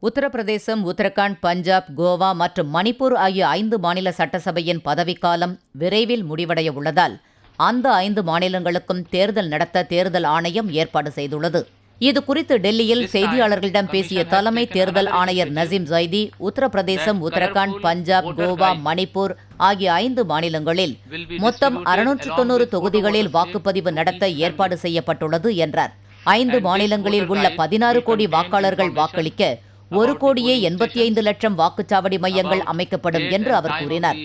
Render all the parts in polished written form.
உத்தரப்பிரதேசம், உத்தரகாண்ட், பஞ்சாப், கோவா மற்றும் மணிப்பூர் ஆகிய 5 மாநில சட்டசபையின் பதவிக்காலம் விரைவில் முடிவடைய உள்ளதால் அந்த 5 மாநிலங்களுக்கும் தேர்தல் நடத்த தேர்தல் ஆணையம் ஏற்பாடு செய்துள்ளது. இதுகுறித்து டெல்லியில் செய்தியாளர்களிடம் பேசிய தலைமை தேர்தல் ஆணையர் நசீம் ஜைதி, உத்தரப்பிரதேசம், உத்தரகாண்ட், பஞ்சாப், கோவா, மணிப்பூர் ஆகிய 5 மாநிலங்களில் மொத்தம் 690 தொகுதிகளில் வாக்குப்பதிவு நடத்த ஏற்பாடு செய்யப்பட்டுள்ளது என்றார். 5 மாநிலங்களில் உள்ள 16 கோடி வாக்காளர்கள் வாக்களிக்க 1,85 லட்சம் வாக்குச்சாவடி மையங்கள் அமைக்கப்படும் என்று அவர் கூறினார்.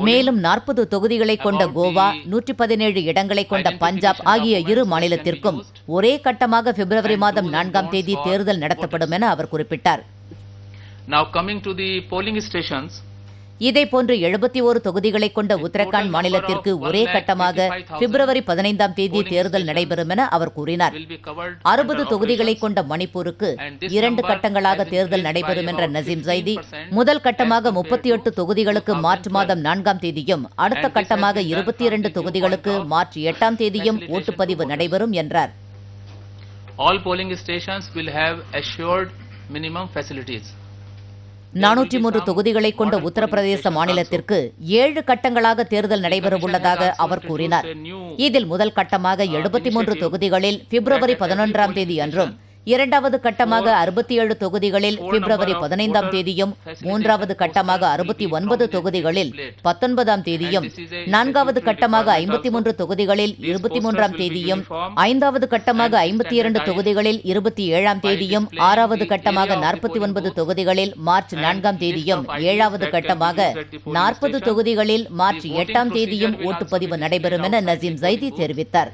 மேலும் 40 தொகுதிகளை கொண்ட கோவா, 117 இடங்களை கொண்ட பஞ்சாப் ஆகிய 2 மாநிலத்திற்கும் ஒரே கட்டமாக பிப்ரவரி மாதம் 4ஆம் தேதி தேர்தல் நடத்தப்படும் என அவர் குறிப்பிட்டார். இதேபோன்று 71 தொகுதிகளை கொண்ட உத்தரகாண்ட் மாநிலத்திற்கு ஒரே கட்டமாக பிப்ரவரி 15ஆம் தேதி தேர்தல் நடைபெறும் என அவர் கூறினார். 60 தொகுதிகளை கொண்ட மணிப்பூருக்கு 2 கட்டங்களாக தேர்தல் நடைபெறும் என்ற நசீம் ஜைதி, முதல் கட்டமாக 38 தொகுதிகளுக்கு மார்ச் மாதம் 4ஆம் தேதியும், அடுத்த கட்டமாக 22 தொகுதிகளுக்கு மார்ச் 8ஆம் தேதியும் ஓட்டுப்பதிவு நடைபெறும் என்றார். All polling stations will have assured minimum facilities. 403 தொகுதிகளை கொண்ட உத்தரப்பிரதேச மாநிலத்திற்கு 7 கட்டங்களாக தேர்தல் நடைபெறவுள்ளதாக அவர் கூறினார். இதில் முதல் கட்டமாக 73 தொகுதிகளில் பிப்ரவரி 11ஆம் தேதி அன்றும், இரண்டாவது கட்டமாக 67 தொகுதிகளில் பிப்ரவரி 15ஆம் தேதியும், மூன்றாவது கட்டமாக 69 தொகுதிகளில் 19ஆம் தேதியும், நான்காவது கட்டமாக 53 தொகுதிகளில் 23ஆம் தேதியும், ஐந்தாவது கட்டமாக 52 தொகுதிகளில் 27ஆம் தேதியும், ஆறாவது கட்டமாக 49 தொகுதிகளில் மார்ச் 4ஆம் தேதியும், ஏழாவது கட்டமாக 40 தொகுதிகளில் மார்ச் 8ஆம் தேதியும் ஓட்டுப்பதிவு நடைபெறும் என நசீம் ஜைதி தெரிவித்தார்.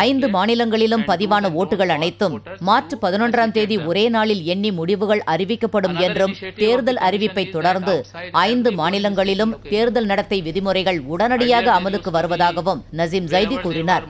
5 மாநிலங்களிலும் பதிவான ஓட்டுகள் அனைத்தும் மார்ச் 11ஆம் தேதி ஒரே நாளில் எண்ணி முடிவுகள் அறிவிக்கப்படும் என்றும், தேர்தல் அறிவிப்பை தொடர்ந்து 5 மாநிலங்களிலும் தேர்தல் நடத்தை விதிமுறைகள் உடனடியாக அமலுக்கு வருவதாகவும் நசீம் ஜைதி கூறினார்.